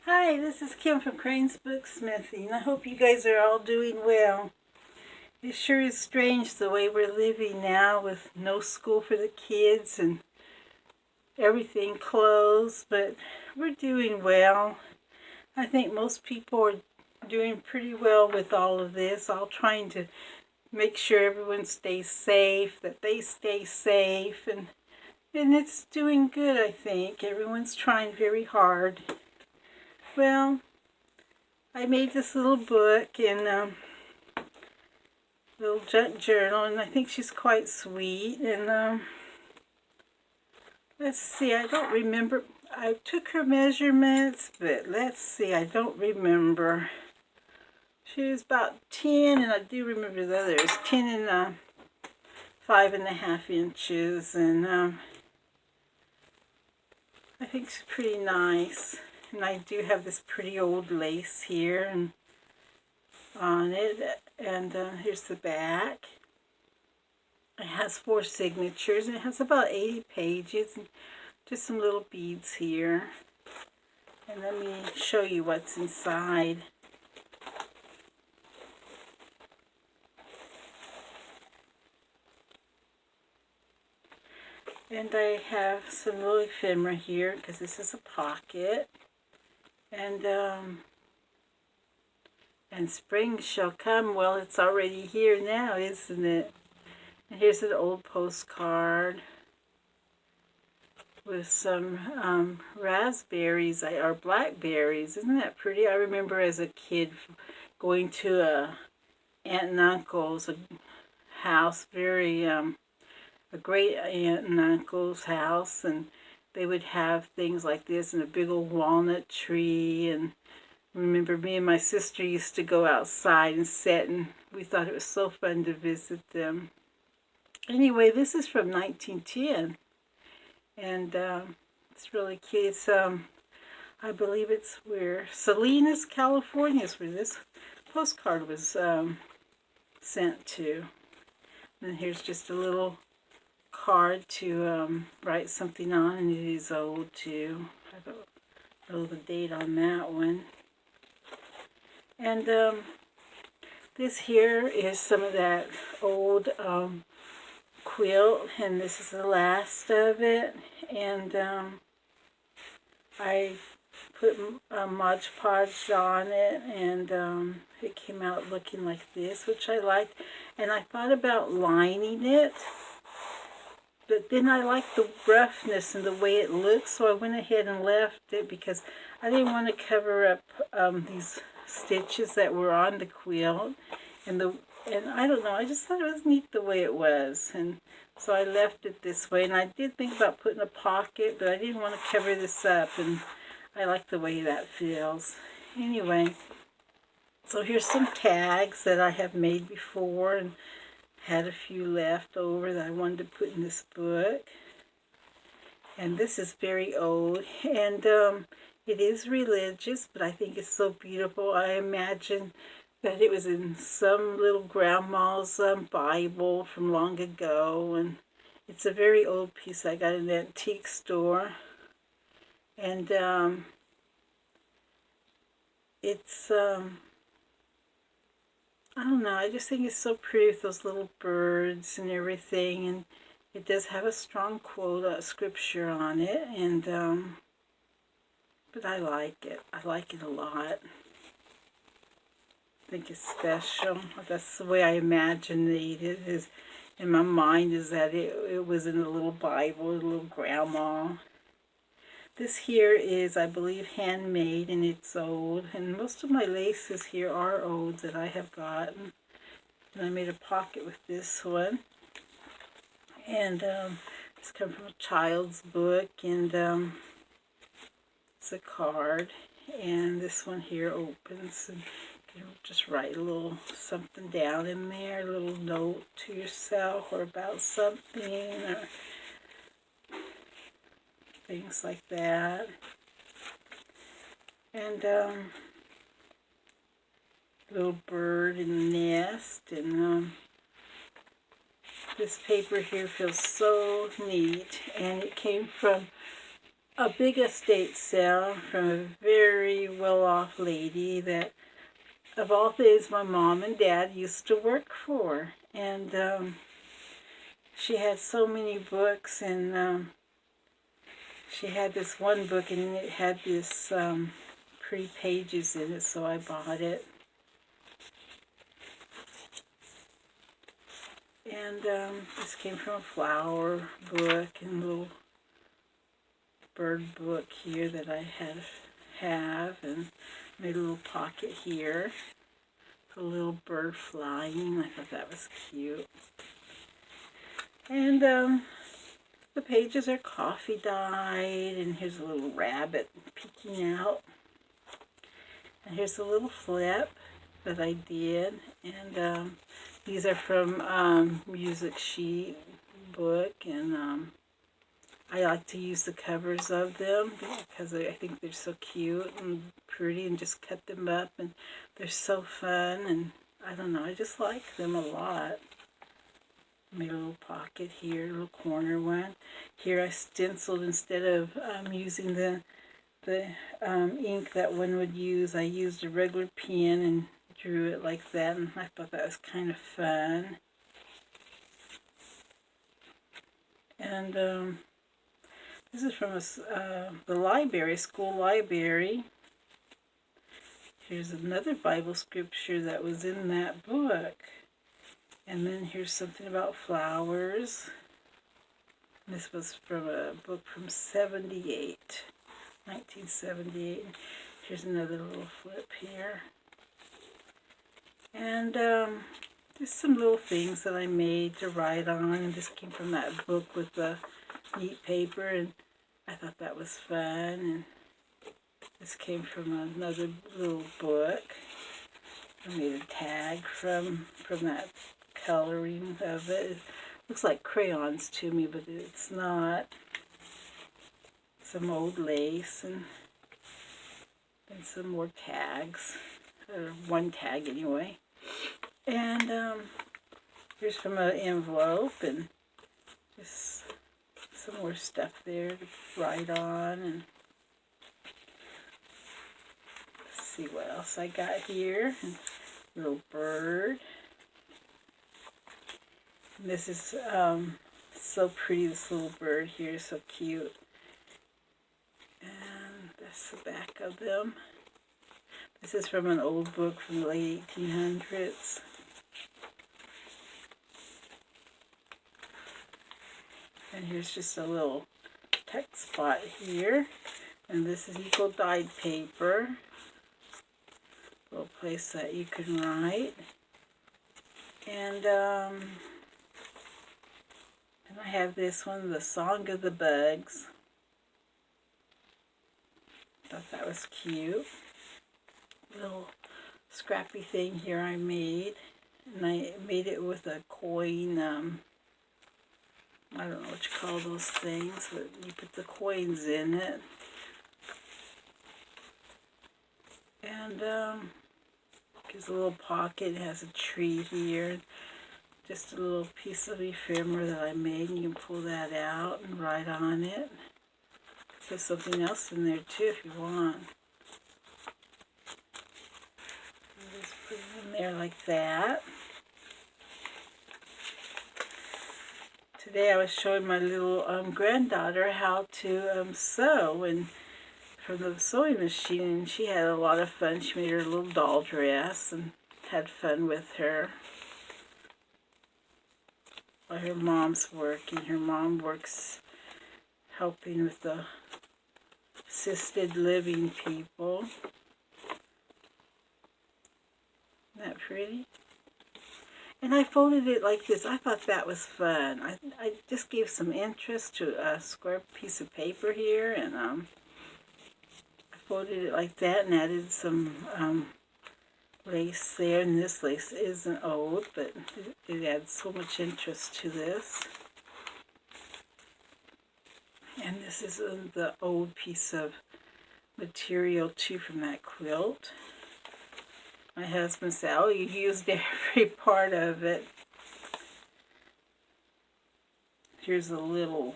Hi, this is Kim from Crane's Booksmithing. I hope you guys are all doing well. It sure is strange the way we're living now with no school for the kids and everything closed, but we're doing well. I think most people are doing pretty well with all of this, all trying to make sure everyone stays safe, that they stay safe, and it's doing good, I think. Everyone's trying very hard. Well, I made this little book and little junk journal, and I think she's quite sweet. And let's see, I don't remember. I took her measurements, but let's see, I don't remember. She was about 10, and I do remember the others, 10 and 5.5 inches, and I think she's pretty nice. And I do have this pretty old lace here and on it, and here's the back. It has 4 signatures, and it has about 80 pages, and just some little beads here. And let me show you what's inside. And I have some little ephemera here, because this is a pocket. And spring shall come. Well, it's already here now, isn't it? And here's an old postcard with some raspberries or blackberries. Isn't that pretty? I remember as a kid going to a aunt and uncle's house, a great aunt and uncle's house, and they would have things like this and a big old walnut tree. And I remember me and my sister used to go outside and sit, and we thought it was so fun to visit them. Anyway, this is from 1910, and it's really cute. It's, I believe it's where Salinas, California is where this postcard was sent to. And here's just a little card to write something on, and it is old too. I don't know the date on that one. And this here is some of that old quilt, and this is the last of it. And I put Mod Podge on it, and it came out looking like this, which I liked. And I thought about lining it, but then I liked the roughness and the way it looks, so I went ahead and left it because I didn't want to cover up these stitches that were on the quilt. And I don't know, I just thought it was neat the way it was. And so I left it this way. And I did think about putting a pocket, but I didn't want to cover this up. And I like the way that feels. Anyway, so here's some tags that I have made before and had a few left over that I wanted to put in this book. And this is very old, and it is religious, but I think it's so beautiful. I imagine that it was in some little grandma's Bible from long ago, and it's a very old piece I got in an antique store. And it's I don't know, I just think it's so pretty with those little birds and everything, and it does have a strong quote, scripture on it, and but I like it. I like it a lot. I think it's special. That's the way I imagine it is in my mind, is that it was in a little Bible, a little grandma. This here is, I believe, handmade, and it's old. And most of my laces here are old that I have gotten. And I made a pocket with this one. And it's come from a child's book, and it's a card. And this one here opens, and you can just write a little something down in there, a little note to yourself or about something, or things like that. And little bird in the nest, and this paper here feels so neat, and it came from a big estate sale from a very well-off lady that, of all things, my mom and dad used to work for. And she had so many books, and she had this one book, and it had this pretty pages in it, so I bought it. And this came from a flower book and a little bird book here that I have, and made a little pocket here. A little bird flying. I thought that was cute. And the pages are coffee dyed, and here's a little rabbit peeking out. And here's a little flip that I did, and these are from Music Sheet book, and I like to use the covers of them because I think they're so cute and pretty, and just cut them up, and they're so fun, and I don't know, I just like them a lot. Made a little pocket here, a little corner one. Here I stenciled, instead of using the ink that one would use, I used a regular pen and drew it like that, and I thought that was kind of fun. And this is from the library, school library. Here's another Bible scripture that was in that book. And then here's something about flowers. This was from a book from 1978. Here's another little flip here. And just some little things that I made to write on. And this came from that book with the neat paper, and I thought that was fun. And this came from another little book. I made a tag from that coloring of it. It looks like crayons to me, but it's not. Some old lace, and some more tags, or one tag anyway. And here's from an envelope, and just some more stuff there to write on. And let's see what else I got here. Little bird. And this is so pretty. This little bird here is so cute. And that's the back of them. This is from an old book from the late 1800s. And here's just a little text spot here. And this is equal dyed paper. A little place that you can write. And I have this one, The Song of the Bugs. Thought that was cute. Little scrappy thing here I made. And I made it with a coin, I don't know what you call those things, but you put the coins in it. And gives a little pocket. It has a tree here. Just a little piece of ephemera that I made, and you can pull that out and write on it. There's something else in there too if you want. Just put it in there like that. Today I was showing my little granddaughter how to sew, and from the sewing machine, and she had a lot of fun. She made her a little doll dress and had fun with her. While her mom's working. Her mom works helping with the assisted living people. Isn't that pretty? And I folded it like this. I thought that was fun. I just gave some interest to a square piece of paper here, and I folded it like that and added some lace there. And this lace isn't old, but it adds so much interest to this. And this is the old piece of material too from that quilt. My husband said, "Oh, you used every part of it." Here's a little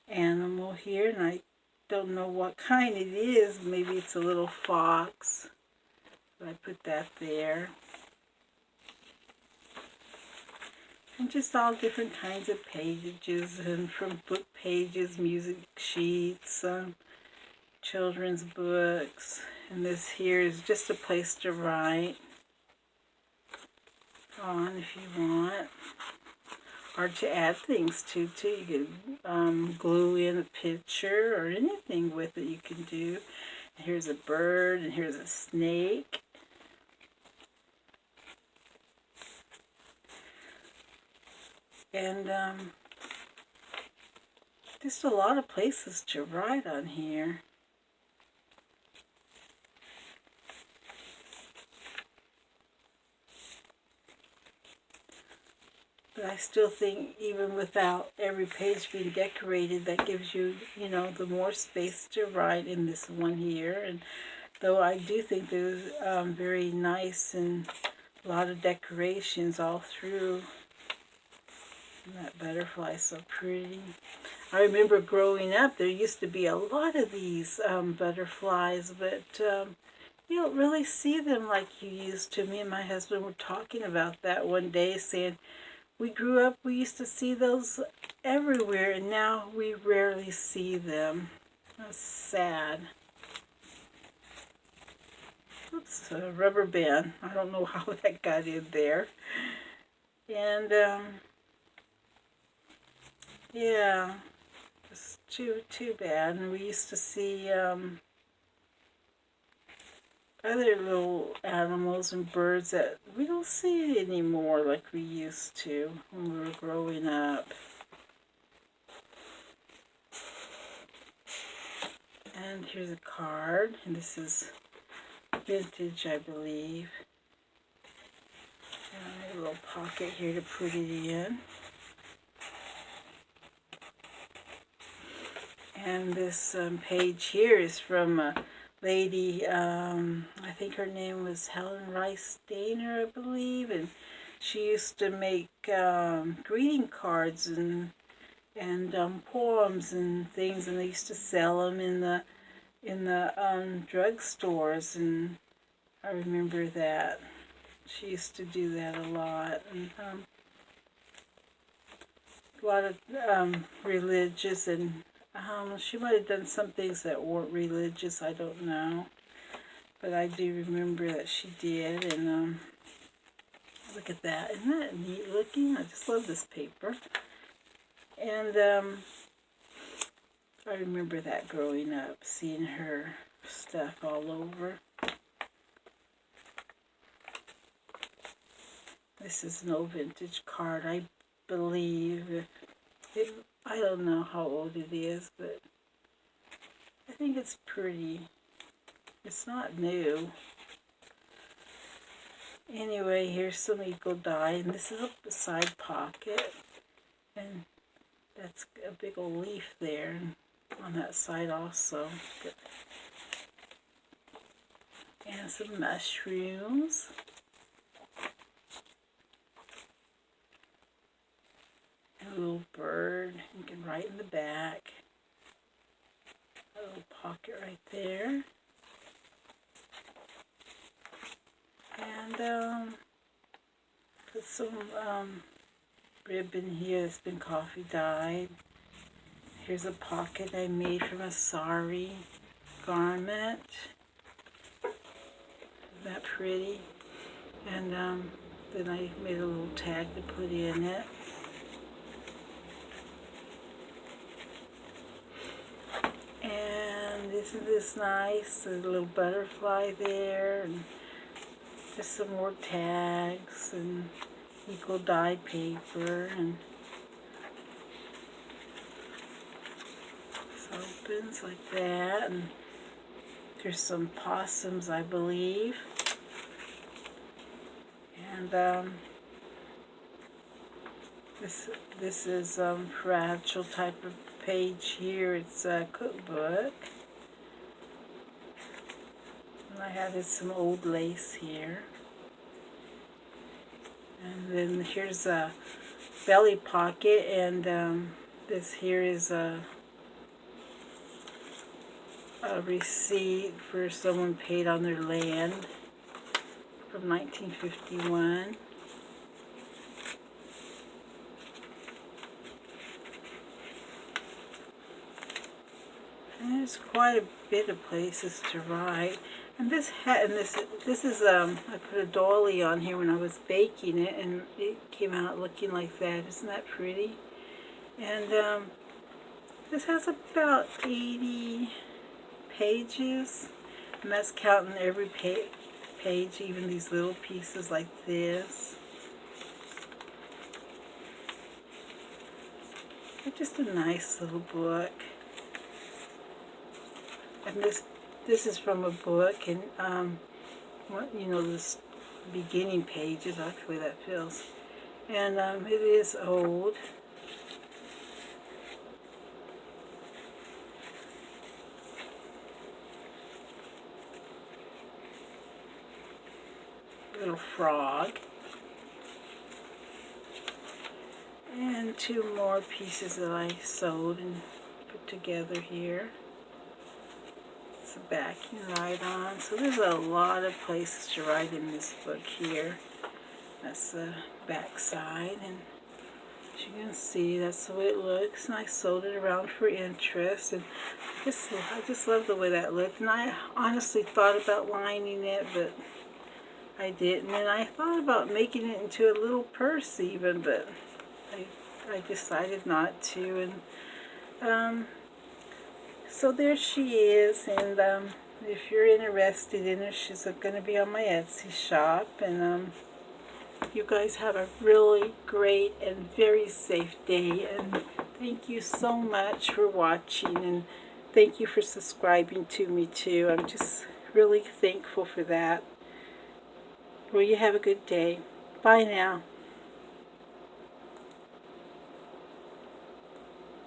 animal here, and I don't know what kind it is. Maybe it's a little fox. So I put that there. And just all different kinds of pages, and from book pages, music sheets, children's books. And this here is just a place to write on if you want, or to add things to too. You can glue in a picture or anything with it you can do. And here's a bird, and here's a snake. And just a lot of places to write on here. But I still think even without every page being decorated, that gives you, you know, the more space to write in this one here. And though I do think there's very nice and a lot of decorations all through. And that butterfly is so pretty. I remember growing up, there used to be a lot of these butterflies, but you don't really see them like you used to. Me and my husband were talking about that one day, saying we grew up, we used to see those everywhere, and now we rarely see them. That's sad. Oops, a rubber band. I don't know how that got in there. And yeah, it's too bad. And we used to see other little animals and birds that we don't see anymore like we used to when we were growing up. And here's a card, and this is vintage, I believe. And a little pocket here to put it in. And this page here is from a lady, I think her name was Helen Rice Daner, I believe, and she used to make greeting cards and poems and things, and they used to sell them in the drugstores, and I remember that. She used to do that a lot, and a lot of religious, and she might have done some things that weren't religious, I don't know. But I do remember that she did, and look at that. Isn't that neat looking? I just love this paper. And I remember that growing up, seeing her stuff all over. This is an old vintage card, I believe. I don't know how old it is, but I think it's pretty. It's not new. Anyway, here's some eagle dye, and this is a side pocket, and that's a big old leaf there on that side also. And some mushrooms. A little bird, you can write in the back. A little pocket right there. And put some ribbon here that's been coffee dyed. Here's a pocket I made from a sari garment. Isn't that pretty? And then I made a little tag to put in it. And isn't this nice? A little butterfly there, and just some more tags, and equal dye paper, and this opens like that, and there's some possums, I believe. And this is fragile type of page here. It's a cookbook. And I have some old lace here. And then here's a belly pocket, and this here is a a receipt for someone paid on their land from 1951. And there's quite a bit of places to write. And this hat, and this is I put a doily on here when I was baking it, and it came out looking like that. Isn't that pretty? And this has about 80 pages, and that's counting every page, even these little pieces like this. It's just a nice little book. And this is from a book, and you know, this beginning pages. I like the way that feels. And it is old. Little frog. And two more pieces that I sewed and put together here. It's a backing right on. So there's a lot of places to write in this book here. That's the back side, and as you can see, that's the way it looks. And I sewed it around for interest, and I just love the way that looked. And I honestly thought about lining it, but I didn't. And I thought about making it into a little purse even, but I decided not to. And so there she is. And if you're interested in her, she's going to be on my Etsy shop. And you guys have a really great and very safe day. And thank you so much for watching. And thank you for subscribing to me too. I'm just really thankful for that. Well, you have a good day. Bye now.